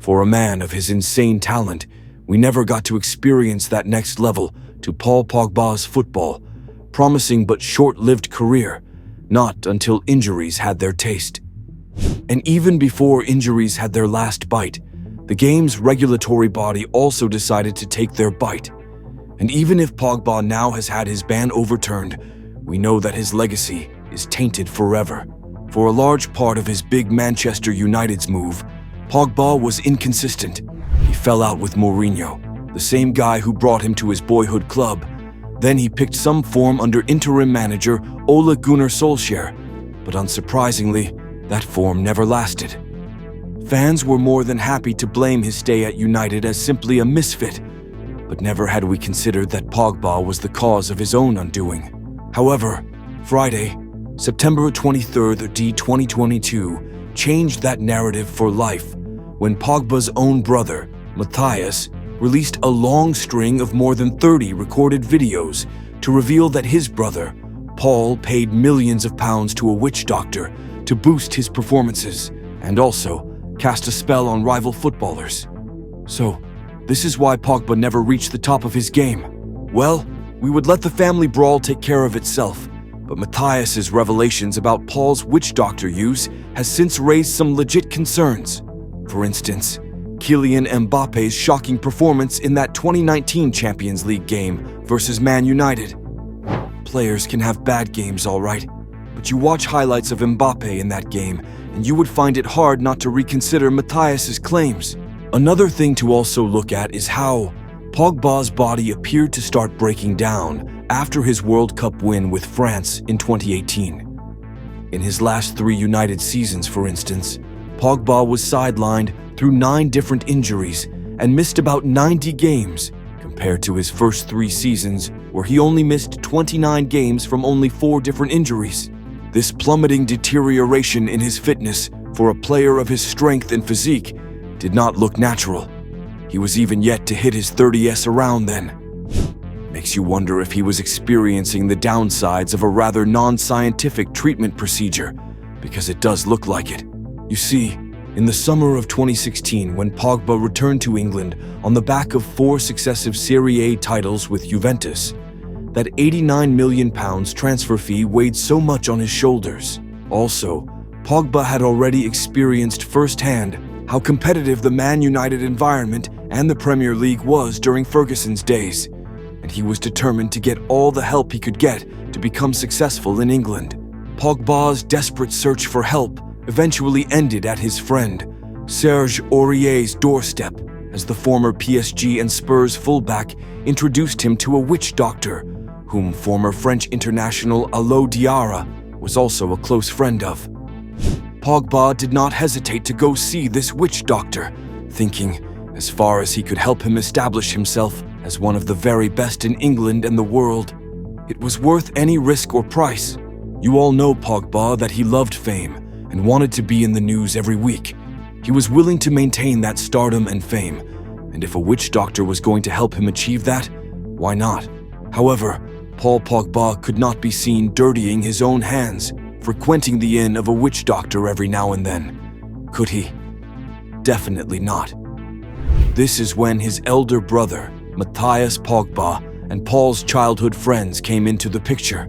For a man of his insane talent, we never got to experience that next level to Paul Pogba's football, promising but short-lived career, not until injuries had their taste. And even before injuries had their last bite, the game's regulatory body also decided to take their bite. And even if Pogba now has had his ban overturned, we know that his legacy is tainted forever. For a large part of his big Manchester United's move, Pogba was inconsistent. He fell out with Mourinho, the same guy who brought him to his boyhood club. Then he picked some form under interim manager Ole Gunnar Solskjaer, but unsurprisingly, that form never lasted. Fans were more than happy to blame his stay at United as simply a misfit, but never had we considered that Pogba was the cause of his own undoing. However, Friday, September 23rd, 2022, changed that narrative for life when Pogba's own brother, Matthias, released a long string of more than 30 recorded videos to reveal that his brother, Paul, paid millions of pounds to a witch doctor to boost his performances and also cast a spell on rival footballers. So, this is why Pogba never reached the top of his game. Well, we would let the family brawl take care of itself, but Matthias's revelations about Paul's witch doctor use has since raised some legit concerns. For instance, Kylian Mbappe's shocking performance in that 2019 Champions League game versus Man United. Players can have bad games, all right, but you watch highlights of Mbappe in that game, and you would find it hard not to reconsider Matthias's claims. Another thing to also look at is how Pogba's body appeared to start breaking down after his World Cup win with France in 2018. In his last 3 United seasons, for instance, Pogba was sidelined through 9 different injuries and missed about 90 games, compared to his first 3 seasons where he only missed 29 games from only 4 different injuries. This plummeting deterioration in his fitness for a player of his strength and physique did not look natural. He was even yet to hit his 30s around then. Makes you wonder if he was experiencing the downsides of a rather non-scientific treatment procedure, because it does look like it. You see, in the summer of 2016, when Pogba returned to England on the back of 4 successive Serie A titles with Juventus, that £89 million transfer fee weighed so much on his shoulders. Also, Pogba had already experienced firsthand how competitive the Man United environment and the Premier League was during Ferguson's days, and he was determined to get all the help he could get to become successful in England. Pogba's desperate search for help eventually ended at his friend Serge Aurier's doorstep, as the former PSG and Spurs fullback introduced him to a witch doctor, whom former French international Alou Diarra was also a close friend of. Pogba did not hesitate to go see this witch doctor, thinking, as far as he could help him establish himself as one of the very best in England and the world, it was worth any risk or price. You all know Pogba, that he loved fame and wanted to be in the news every week. He was willing to maintain that stardom and fame, and if a witch doctor was going to help him achieve that, why not? However, Paul Pogba could not be seen dirtying his own hands, frequenting the inn of a witch doctor every now and then. Could he? Definitely not. This is when his elder brother, Matthias Pogba, and Paul's childhood friends came into the picture.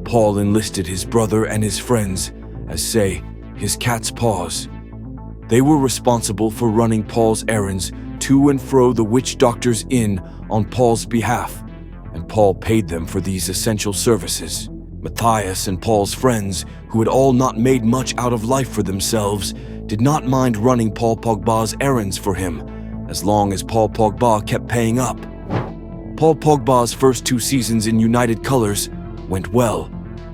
Paul enlisted his brother and his friends as, say, his cat's paws. They were responsible for running Paul's errands to and fro the witch doctor's inn on Paul's behalf, and Paul paid them for these essential services. Matthias and Paul's friends, who had all not made much out of life for themselves, did not mind running Paul Pogba's errands for him, as long as Paul Pogba kept paying up. Paul Pogba's first 2 seasons in United colours went well.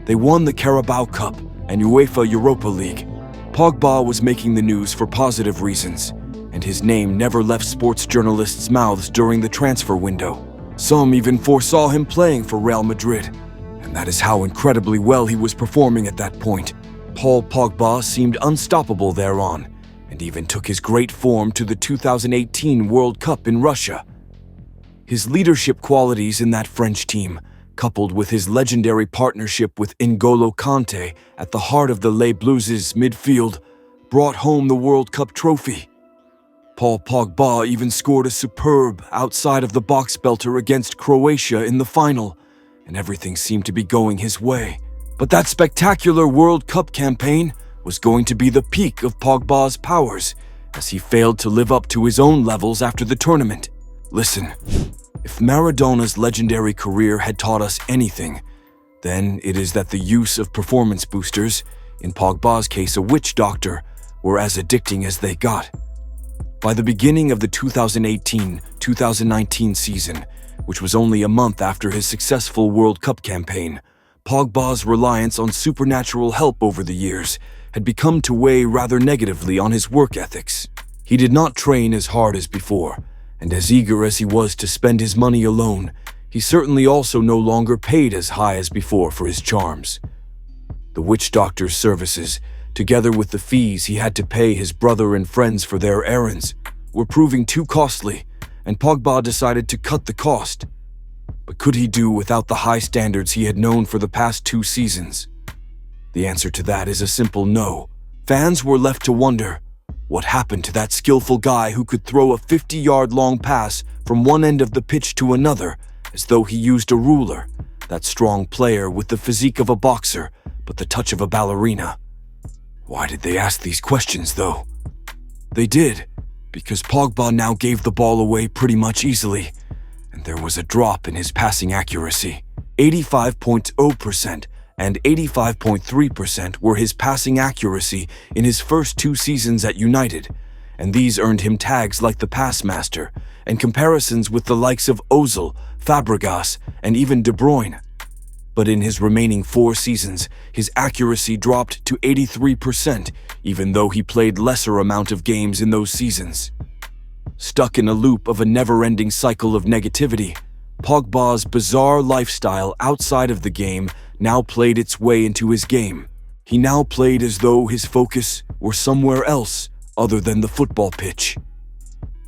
They won the Carabao Cup and UEFA Europa League. Pogba was making the news for positive reasons, and his name never left sports journalists' mouths during the transfer window. Some even foresaw him playing for Real Madrid, and that is how incredibly well he was performing at that point. Paul Pogba seemed unstoppable thereon, and even took his great form to the 2018 World Cup in Russia. His leadership qualities in that French team, coupled with his legendary partnership with N'Golo Kanté at the heart of the Les Blues' midfield, brought home the World Cup trophy. Paul Pogba even scored a superb outside-of-the-box belter against Croatia in the final, and everything seemed to be going his way. But that spectacular World Cup campaign was going to be the peak of Pogba's powers, as he failed to live up to his own levels after the tournament. Listen, if Maradona's legendary career had taught us anything, then it is that the use of performance boosters, in Pogba's case a witch doctor, were as addicting as they got. By the beginning of the 2018-2019 season, which was only a month after his successful World Cup campaign, Pogba's reliance on supernatural help over the years had become to weigh rather negatively on his work ethics. He did not train as hard as before, and as eager as he was to spend his money alone, he certainly also no longer paid as high as before for his charms. The witch doctor's services, together with the fees he had to pay his brother and friends for their errands, were proving too costly, and Pogba decided to cut the cost. But could he do without the high standards he had known for the past 2 seasons? The answer to that is a simple no. Fans were left to wonder, what happened to that skillful guy who could throw a 50-yard-long pass from one end of the pitch to another as though he used a ruler? That strong player with the physique of a boxer, but the touch of a ballerina. Why did they ask these questions, though? They did, because Pogba now gave the ball away pretty much easily, and there was a drop in his passing accuracy. 85.0% and 85.3% were his passing accuracy in his first 2 seasons at United, and these earned him tags like the pass master and comparisons with the likes of Ozil, Fabregas, and even De Bruyne. But in his remaining 4 seasons, his accuracy dropped to 83%, even though he played lesser amount of games in those seasons. Stuck in a loop of a never-ending cycle of negativity, Pogba's bizarre lifestyle outside of the game now played its way into his game. He now played as though his focus were somewhere else other than the football pitch.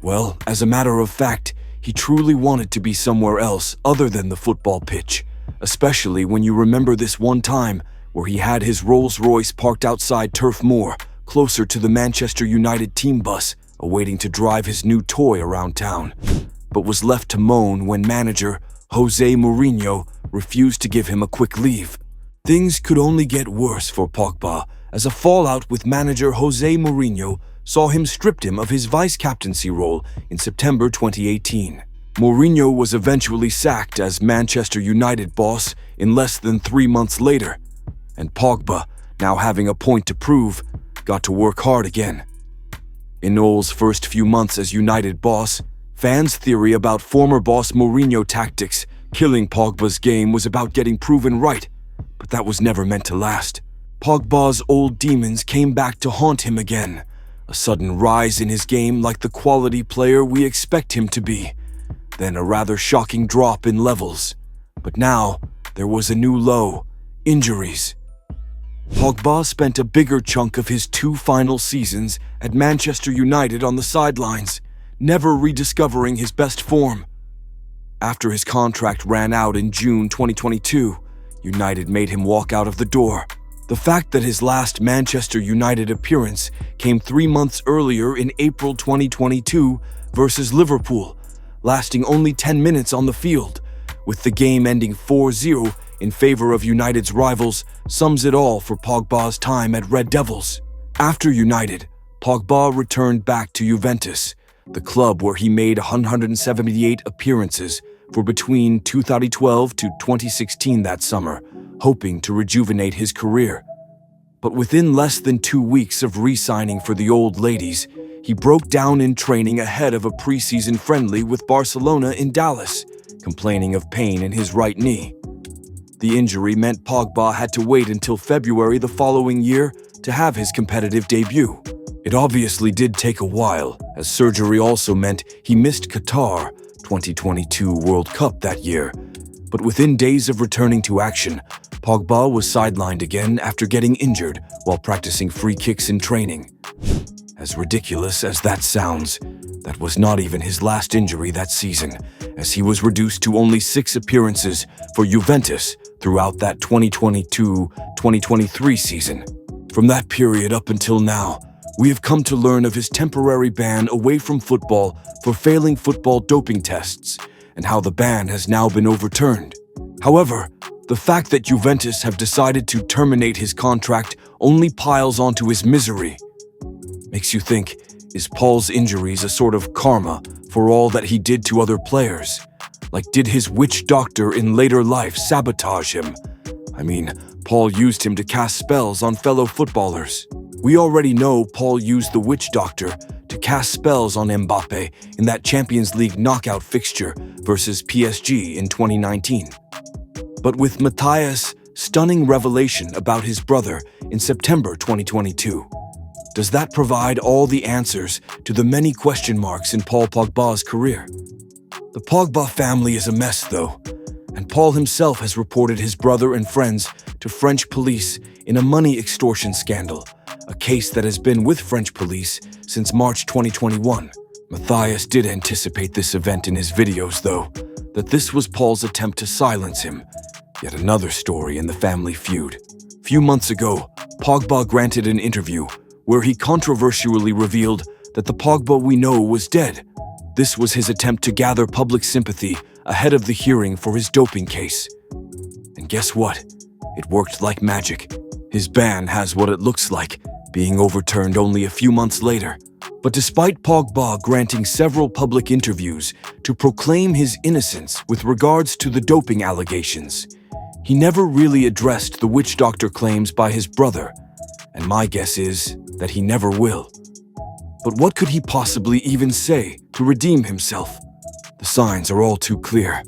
Well, as a matter of fact, he truly wanted to be somewhere else other than the football pitch, especially when you remember this one time where he had his Rolls-Royce parked outside Turf Moor, closer to the Manchester United team bus, awaiting to drive his new toy around town, but was left to moan when manager Jose Mourinho refused to give him a quick leave. Things could only get worse for Pogba, as a fallout with manager Jose Mourinho saw him stripped him of his vice-captaincy role in September 2018. Mourinho was eventually sacked as Manchester United boss in less than 3 months later, and Pogba, now having a point to prove, got to work hard again. In Noel's first few months as United boss, fans' theory about former boss Mourinho tactics killing Pogba's game was about getting proven right, but that was never meant to last. Pogba's old demons came back to haunt him again, a sudden rise in his game like the quality player we expect him to be, then a rather shocking drop in levels. But now, there was a new low: injuries. Pogba spent a bigger chunk of his 2 final seasons at Manchester United on the sidelines, never rediscovering his best form. After his contract ran out in June 2022, United made him walk out of the door. The fact that his last Manchester United appearance came 3 months earlier in April 2022 versus Liverpool, lasting only 10 minutes on the field, with the game ending 4-0 in favor of United's rivals, sums it all for Pogba's time at Red Devils. After United, Pogba returned back to Juventus, the club where he made 178 appearances for between 2012 to 2016 that summer, hoping to rejuvenate his career. But within less than 2 weeks of re-signing for the old ladies, he broke down in training ahead of a preseason friendly with Barcelona in Dallas, complaining of pain in his right knee. The injury meant Pogba had to wait until February the following year to have his competitive debut. It obviously did take a while, as surgery also meant he missed Qatar 2022 World Cup that year. But within days of returning to action, Pogba was sidelined again after getting injured while practicing free kicks in training. As ridiculous as that sounds, that was not even his last injury that season, as he was reduced to only 6 appearances for Juventus throughout that 2022-2023 season. From that period up until now, we have come to learn of his temporary ban away from football for failing football doping tests and how the ban has now been overturned. However, the fact that Juventus have decided to terminate his contract only piles onto his misery. Makes you think, is Paul's injuries a sort of karma for all that he did to other players? Like, did his witch doctor in later life sabotage him? I mean, Paul used him to cast spells on fellow footballers. We already know Paul used the witch doctor to cast spells on Mbappe in that Champions League knockout fixture versus PSG in 2019. But with Matthias' stunning revelation about his brother in September 2022, does that provide all the answers to the many question marks in Paul Pogba's career? The Pogba family is a mess, though, and Paul himself has reported his brother and friends to French police in a money extortion scandal, a case that has been with French police since March 2021. Matthias did anticipate this event in his videos, though, that this was Paul's attempt to silence him. Yet another story in the family feud. Few months ago, Pogba granted an interview where he controversially revealed that the Pogba we know was dead. This was his attempt to gather public sympathy ahead of the hearing for his doping case. And guess what? It worked like magic. His ban has what it looks like, being overturned only a few months later. But despite Pogba granting several public interviews to proclaim his innocence with regards to the doping allegations, he never really addressed the witch doctor claims by his brother, and my guess is that he never will. But what could he possibly even say to redeem himself? The signs are all too clear.